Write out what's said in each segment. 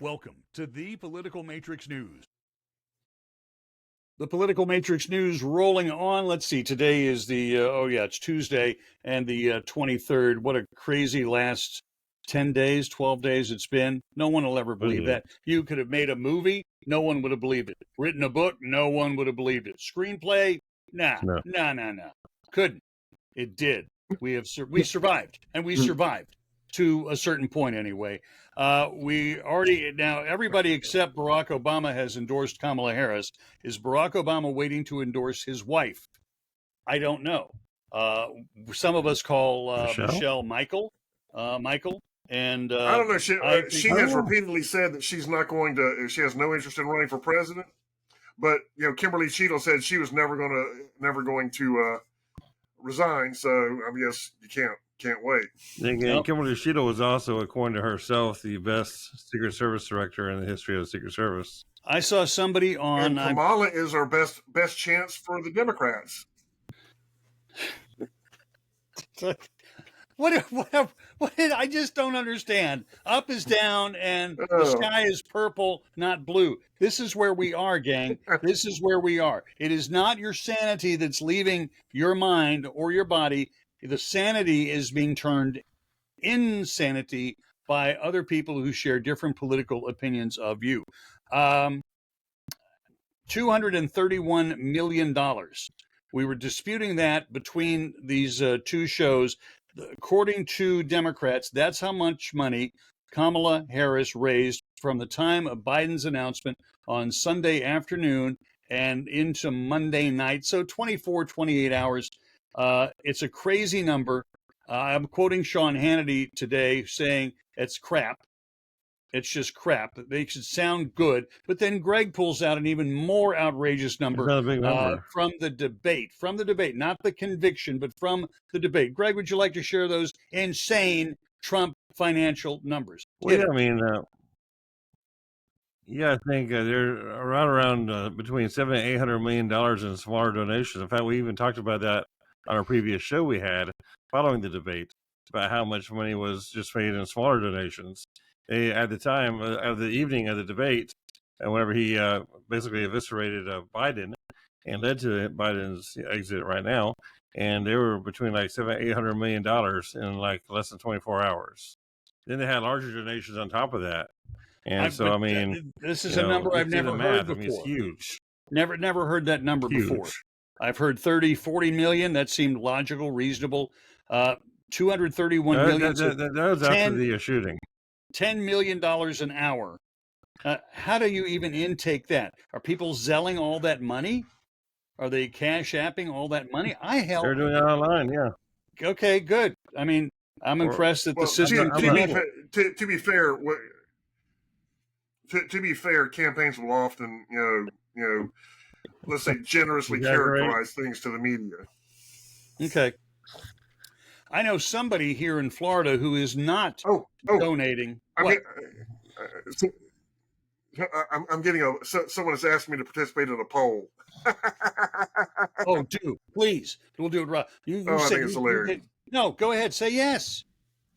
Welcome to the Political Matrix News. The Political Matrix News rolling on. Let's see, today is it's Tuesday and the 23rd. What a crazy last 10 days, 12 days it's been. No one will ever believe that. You could have made a movie, no one would have believed it. Written a book, no one would have believed it. Screenplay, no. Couldn't. It did. We survived, and we survived to a certain point anyway. Everybody except Barack Obama has endorsed Kamala Harris. Is Barack Obama waiting to endorse his wife? I don't know. Some of us call Michelle Michael. And I don't know. She has repeatedly said that she's not going to. She has no interest in running for president. But Kimberly Cheadle said she was never going to resign. So I guess you can't wait. Again, Kimberly Cheadle was also, according to herself, the best Secret Service director in the history of the Secret Service. I saw somebody on. And Kamala is our best chance for the Democrats. What? I just don't understand. Up is down, and the sky is purple, not blue. This is where we are, gang. This is where we are. It is not your sanity that's leaving your mind or your body. The sanity is being turned insanity by other people who share different political opinions of you. $231 million. We were disputing that between these two shows. According to Democrats, that's how much money Kamala Harris raised from the time of Biden's announcement on Sunday afternoon and into Monday night. So 28 hours. It's a crazy number. I'm quoting Sean Hannity today saying it's crap. It's just crap. They should sound good. But then Greg pulls out an even more outrageous number, from the debate, not the conviction, but from the debate. Greg, would you like to share those insane Trump financial numbers? Well, yeah, I think they're around between $700 and $800 million in smaller donations. In fact, we even talked about that on our previous show we had following the debate about how much money was just made in smaller donations. At the time of the evening of the debate, and whenever he basically eviscerated Biden and led to Biden's exit right now, and they were between like $700-800 million in like less than 24 hours. Then they had larger donations on top of that, and this is a number I've never heard before. It's huge. Never heard that number before. I've heard 30-40 million. That seemed logical, reasonable. 231 million. That was after the shooting. $10 million an hour. How do you even intake that? Are people zelling all that money? Are they cash apping all that money? They're doing it online, yeah. Okay, good. I mean, I'm impressed that the system. To be fair, campaigns will often, let's say, generously characterize things to the media. Okay. I know somebody here in Florida who is not donating. I'm getting someone has asked me to participate in a poll. Please. We'll do it right. I think it's hilarious. No, go ahead. Say yes.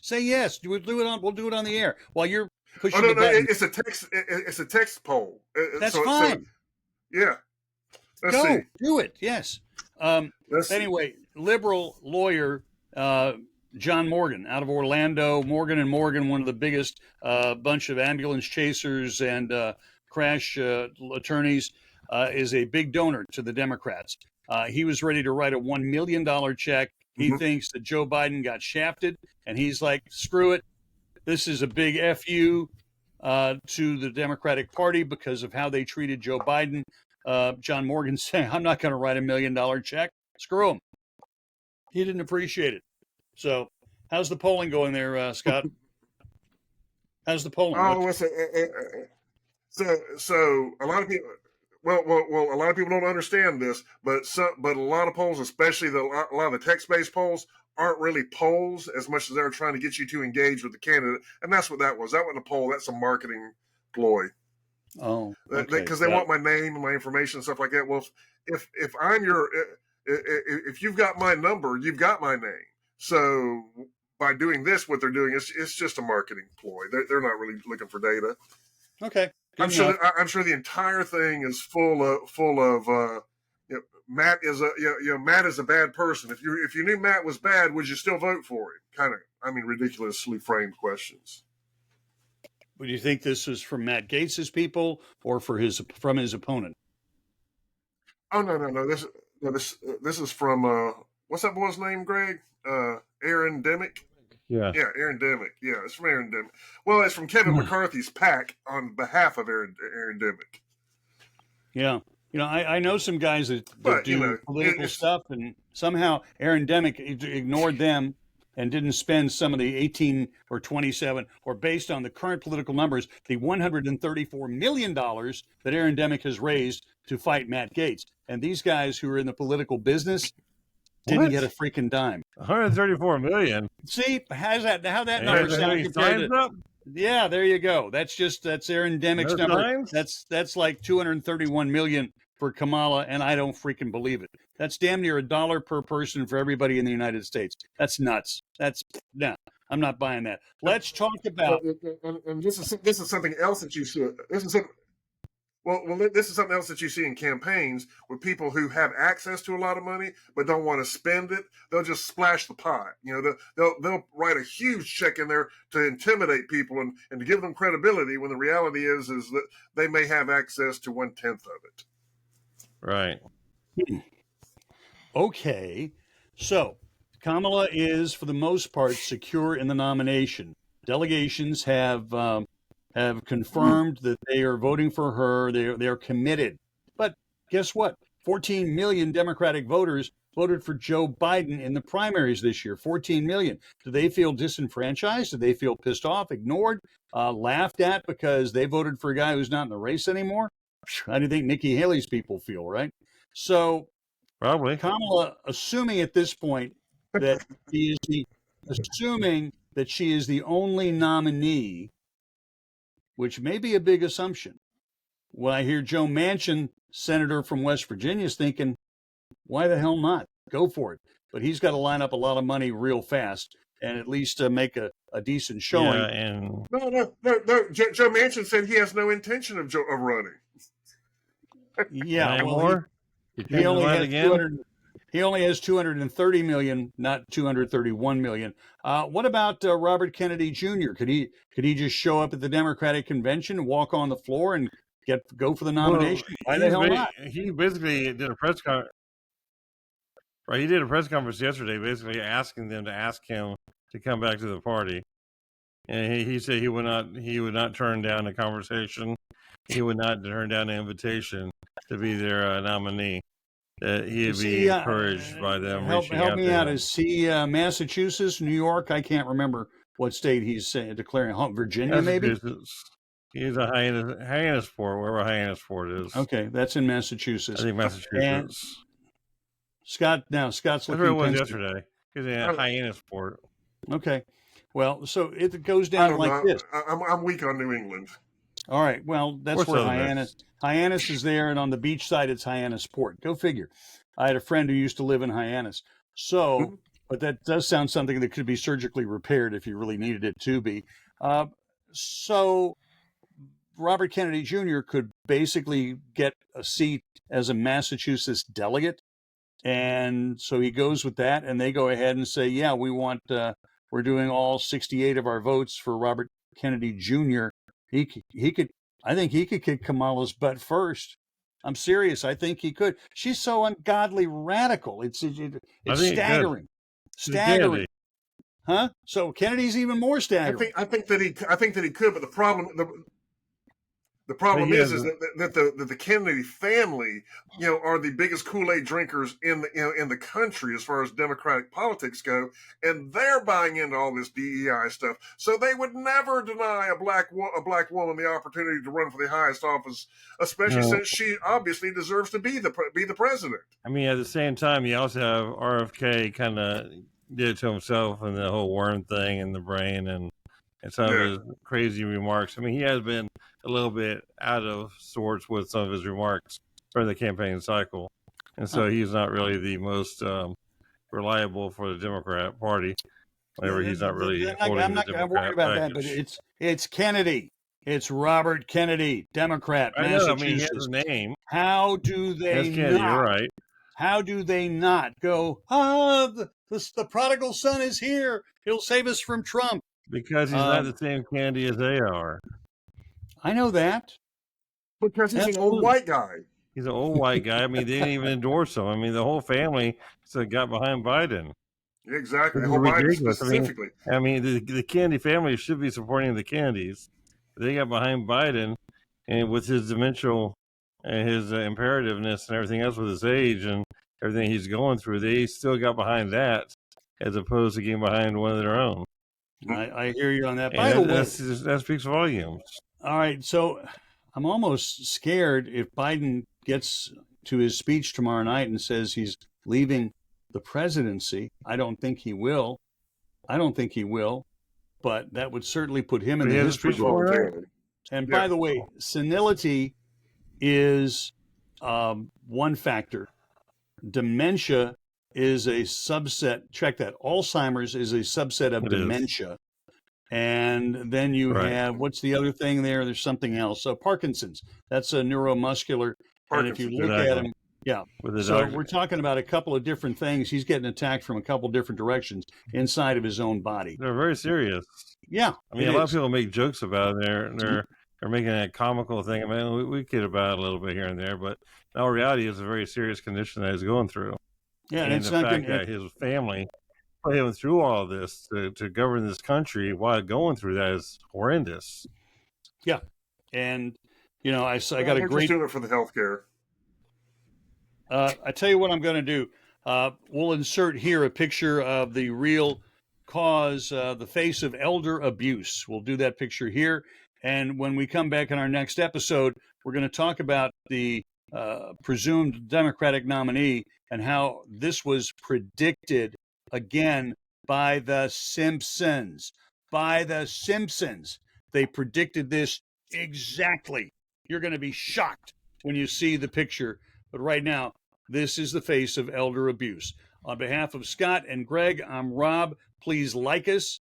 Say yes. We'll do it on the air while you're pushing the button. It's a text poll. That's fine. Yeah. Let's see. Do it. Yes. Anyway, liberal lawyer John Morgan out of Orlando, Morgan & Morgan, one of the biggest bunch of ambulance chasers and crash attorneys, is a big donor to the Democrats. He was ready to write a $1 million check. He thinks that Joe Biden got shafted, and he's like, screw it. This is a big FU to the Democratic Party because of how they treated Joe Biden. John Morgan saying, I'm not going to write $1 million check. Screw him. He didn't appreciate it. So, how's the polling going there, Scott? How's the polling? So a lot of people. Well, a lot of people don't understand this, but a lot of polls, especially a lot of the text-based polls, aren't really polls as much as they're trying to get you to engage with the candidate, and that's what that was. That wasn't a poll. That's a marketing ploy. Oh, okay. Because they want my name and my information and stuff like that. Well, if I'm if you've got my number, you've got my name. So by doing this, what they're doing is it's just a marketing ploy. They're not really looking for data. Okay. Good enough. I'm sure the entire thing is full of Matt is Matt is a bad person. If you knew Matt was bad, would you still vote for him? Kind of, I mean, ridiculously framed questions. Would you think this is from Matt Gates's people or from his opponent? Oh no. This is from what's that boy's name, Greg? Aaron Demick. Yeah, Aaron Demick. Yeah, it's from Aaron Demick. Well, it's from Kevin McCarthy's PAC on behalf of Aaron Demick. Yeah. I know some guys that do political stuff, and somehow Aaron Demick ignored them and didn't spend some of the 18 or 27, or based on the current political numbers, the $134 million that Aaron Demick has raised to fight Matt Gaetz. And these guys who are in the political business didn't get a freaking dime. 134 million. See, how that number sound compared to? Yeah, there you go. That's Aaron Demick's number. That's like 231 million for Kamala, and I don't freaking believe it. That's damn near $1 per person for everybody in the United States. That's nuts. No, I'm not buying that. Let's talk about. And this is something else that you should. This is something else that you see in campaigns with people who have access to a lot of money but don't want to spend it. They'll just splash the pot. They'll write a huge check in there to intimidate people and to give them credibility, when the reality is that they may have access to 1/10 of it. Right. Okay. So Kamala is, for the most part, secure in the nomination. Delegations have confirmed that they are voting for her. They're committed. But guess what? 14 million Democratic voters voted for Joe Biden in the primaries this year. 14 million. Do they feel disenfranchised? Do they feel pissed off, ignored, laughed at because they voted for a guy who's not in the race anymore? How do you think Nikki Haley's people feel, right? So probably Kamala, assuming at this point that she is the only nominee, which may be a big assumption. When I hear Joe Manchin, senator from West Virginia, is thinking, why the hell not? Go for it. But he's got to line up a lot of money real fast and at least make a decent showing. Yeah, and no. Joe Manchin said he has no intention of running. Yeah, well, he only has 230 million, not 231 million. What about Robert Kennedy Jr.? Could he just show up at the Democratic convention, walk on the floor, and go for the nomination? Why the hell not? He basically did a press conference. Right, he did a press conference yesterday, basically asking them to ask him to come back to the party, and he said he would not turn down a conversation. He would not turn down an invitation to be their nominee. That he'd be encouraged by them. Help me out. Is he Massachusetts, New York? I can't remember what state he's declaring. Virginia, maybe? He's a Hyannisport, wherever Hyannisport is. Okay, that's in Massachusetts. I think Massachusetts. Scott's looking. That's where it was yesterday. He's in Hyannisport. Okay. Well, so it goes down like this. I'm weak on New England. All right. Well, that's where Hyannis is there, and on the beach side, it's Hyannisport. Go figure. I had a friend who used to live in Hyannis. So, but that does sound something that could be surgically repaired if you really needed it to be. So Robert Kennedy Jr. could basically get a seat as a Massachusetts delegate. And so he goes with that, and they go ahead and say, yeah, we're doing all 68 of our votes for Robert Kennedy Jr. I think he could kick Kamala's butt first. I'm serious. I think he could. She's so ungodly radical. It's staggering. Staggering. Huh? So Kennedy's even more staggering. I think that he could, but the problem is that the Kennedy family, are the biggest Kool-Aid drinkers in the country as far as Democratic politics go, and they're buying into all this DEI stuff. So they would never deny a black woman the opportunity to run for the highest office, especially since she obviously deserves to be the president. I mean, at the same time, you also have RFK kind of did it to himself and the whole worm thing in the brain and some of his crazy remarks. I mean, he has been a little bit out of sorts with some of his remarks during the campaign cycle. And so he's not really the most reliable for the Democrat Party. Whenever he's not really holding the Democrat I'm not worried about that, but it's Kennedy. It's Robert Kennedy, Democrat, I know. I mean, he has Massachusetts. a name. How do they That's Kennedy. You're not? right. How do they not go, the prodigal son is here. He'll save us from Trump. Because he's not the same Kennedy as they are. I know that. Because he's an old white guy. He's an old white guy. I mean, they didn't even endorse him. I mean, the whole family got behind Biden. Exactly. It's The whole Biden ridiculous. specifically. I mean, the Kennedy family should be supporting the Kennedys. They got behind Biden, and with his dimensional and his imperativeness and everything else with his age and everything he's going through, they still got behind that as opposed to getting behind one of their own. I hear you on that. And By the way, that speaks volumes. All right, so I'm almost scared if Biden gets to his speech tomorrow night and says he's leaving the presidency. I don't think he will. But that would certainly put him in the history book. And by the way, senility is one factor. Dementia is a subset. Check that. Alzheimer's is a subset of dementia. And then you have, what's the other thing there? There's something else. So Parkinson's, that's a neuromuscular. And if you look at him, so we're talking about a couple of different things. He's getting attacked from a couple of different directions inside of his own body. They're very serious. Yeah. I mean, a lot of people make jokes about it. They're making a comical thing. I mean, we kid about it a little bit here and there, but in all reality, it's a very serious condition that he's going through. Yeah, and it's the fact that his family put him through all of this to govern this country while going through that is horrendous. Yeah, and I got a great. Just doing it for the healthcare. I tell you what I'm going to do. We'll insert here a picture of the real cause, the face of elder abuse. We'll do that picture here. And when we come back in our next episode, we're going to talk about the presumed Democratic nominee and how this was predicted again by the Simpsons. They predicted this exactly. You're going to be shocked when you see the picture. But right now, this is the face of elder abuse. On behalf of Scott and Greg, I'm Rob. Please like us,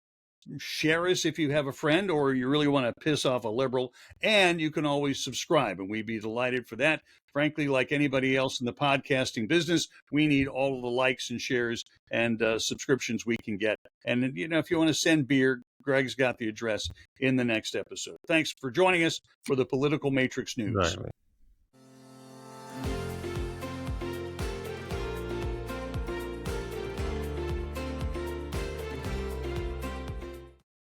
share us if you have a friend or you really want to piss off a liberal, and you can always subscribe, and we'd be delighted for that. Frankly, like anybody else in the podcasting business, we need all of the likes and shares and subscriptions we can get. And, if you want to send beer, Greg's got the address in the next episode. Thanks for joining us for the Political Matrix News. Exactly.